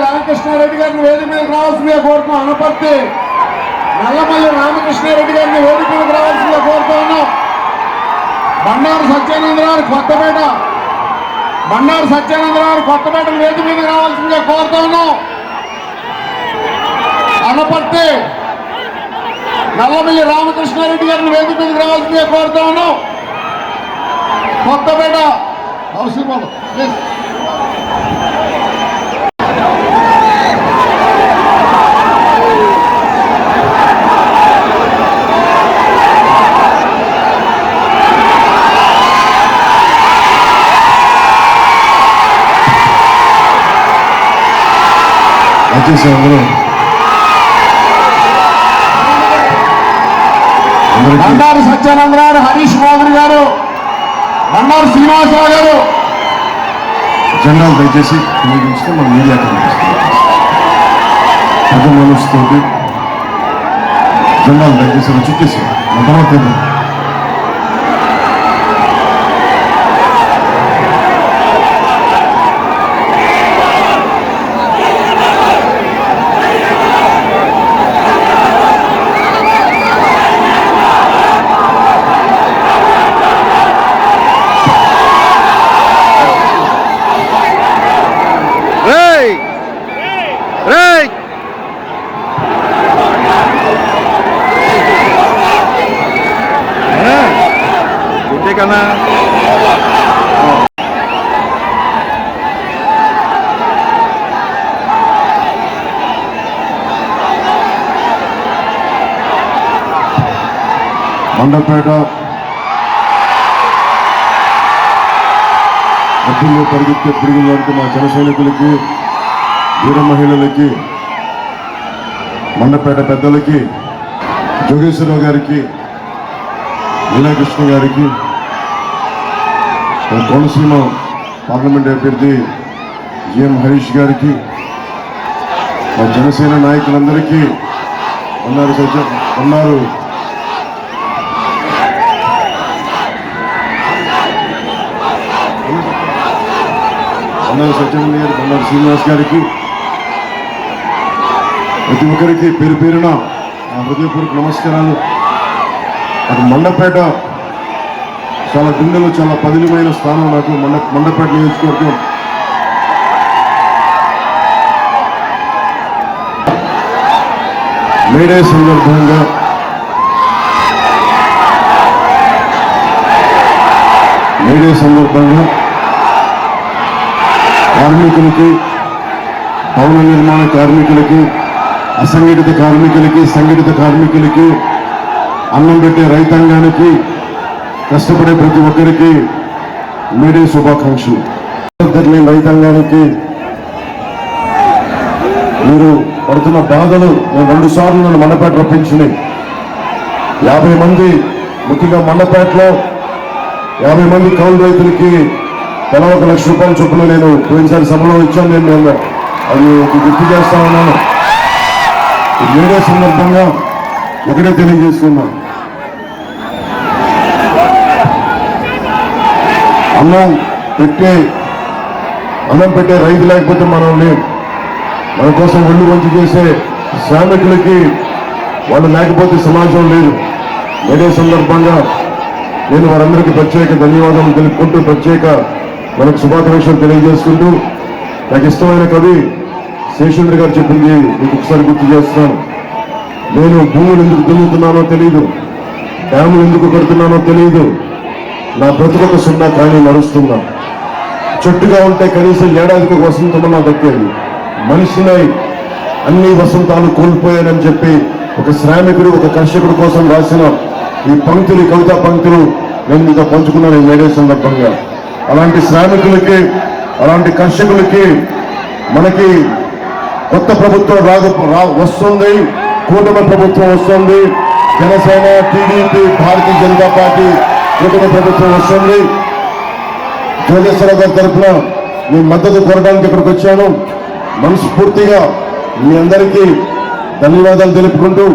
రామకృష్ణారెడ్డి గారిని వేదిక మీద రావాల్సిందిగా కోరుతున్నాం. అనపర్తి నల్లమల్లి రామకృష్ణారెడ్డి గారిని వేదిక మీద రావాల్సిందిగా కోరుతూ ఉన్నాం. బండారు సత్యానందరావు కొత్తపేట వేదిక మీద రావాల్సిందిగా కోరుతూ ఉన్నాం. అనపర్తి నల్లమల్లి రామకృష్ణారెడ్డి గారిని వేదిక మీద రావాల్సిందిగా కోరుతూ ఉన్నాం. కొత్తపేట అవసరం వచ్చేసి బండారు సత్యానందరావు, హరీష్ మోహన్ గారు, బండారు శ్రీనివాసరావు గారు జెండాలు దయచేసి ఉపయోగించితే మన మీడియా పెద్ద మనసుతోటి జెండాలు దయచేసి చుట్టేసి తర్వాత కన్నా మండపేట అడ్డుల్లో పరిగెత్తే పిడుగులు లాంటి మా జన సైనికులకి, వీర మహిళలకి, మండపేట పెద్దలకి, జోగేశ్వరరావు గారికి, నీలకృష్ణ గారికి, కోనసీమ పార్లమెంట్ అభ్యర్థి జిఎం హరీష్ గారికి, మా జనసేన నాయకులందరికీ బండారు సత్యమల్లి గారు, బండారు శ్రీనివాస్ గారికి, ప్రతి ఒక్కరికి పేరు పేరున హృదయపూర్వక నమస్కారాలు. అది మండపేట చాలా గుండెలో చాలా పదిలమైన స్థానం నాకు. మండపేట నియోజకవర్గం మేడే సందర్భంగా కార్మికులకి, భవన నిర్మాణ కార్మికులకి, అసంఘటిత కార్మికులకి, సంఘటిత కార్మికులకి, అన్నం పెట్టే రైతాంగానికి, కష్టపడే ప్రతి ఒక్కరికి మేడే శుభాకాంక్షలు. రైతాంగానికి మీరు పడుతున్న బాధలు నేను 2 సార్లు నన్ను మండపేట రప్పించింది. 50 మంది, ముఖ్యంగా మండపేటలో 50 మంది కౌలు రైతులకి తలా 1 లక్ష రూపాయల చొప్పున నేను పోయినసారి సభలో ఇచ్చాను. నేను అది గుర్తు చేస్తా ఉన్నాను. మేడే సందర్భంగా ఒకటే తెలియజేస్తున్నాను, అన్నం పెట్టే రైతు లేకపోతే మనం లేం. మన కోసం ఒళ్ళు వంచి చేసే శ్రామికులకి వాళ్ళు లేకపోతే సమాజం లేదు. మేడే సందర్భంగా నేను వారందరికీ ప్రత్యేక ధన్యవాదాలు తెలుపుకుంటూ, ప్రత్యేక మనకు శుభాకాంక్షలు తెలియజేసుకుంటూ, నాకు ఇష్టమైన కవి శేషేంద్ర గారు చెప్పింది మీకు ఒకసారి గుర్తు చేస్తున్నాను. నేను భూములు ఎందుకు దున్నుతున్నానో తెలియదు, డ్యాములు ఎందుకు కడుతున్నానో తెలియదు, నా బ్రతుకొక సున్నా కానీ నడుస్తున్నా. చెట్టుగా ఉంటే కనీసం ఏడాదికి ఒక వసంతమన్నా దక్కేది. మనిషినై అన్ని వసంతాలు కోల్పోయానని చెప్పి ఒక శ్రామికుడు, ఒక కర్షకుడు కోసం రాసిన ఈ పంక్తులు, కవితా పంక్తులు నేను మీతో పంచుకున్నాను ఈ మేడే సందర్భంగా. అలాంటి శ్రామికులకి, అలాంటి కర్షకులకి మనకి కొత్త ప్రభుత్వం వస్తుంది, కూటమి ప్రభుత్వం వస్తుంది. జనసేన, టీడీపీ, భారతీయ జనతా పార్టీ కూటమి ప్రభుత్వం వస్తుంది. జోగేశ్వరరావు గారి తరఫున మీ మద్దతు కోరడానికి ఇక్కడికి వచ్చాను. మనస్ఫూర్తిగా మీ అందరికీ ధన్యవాదాలు తెలుపుకుంటూ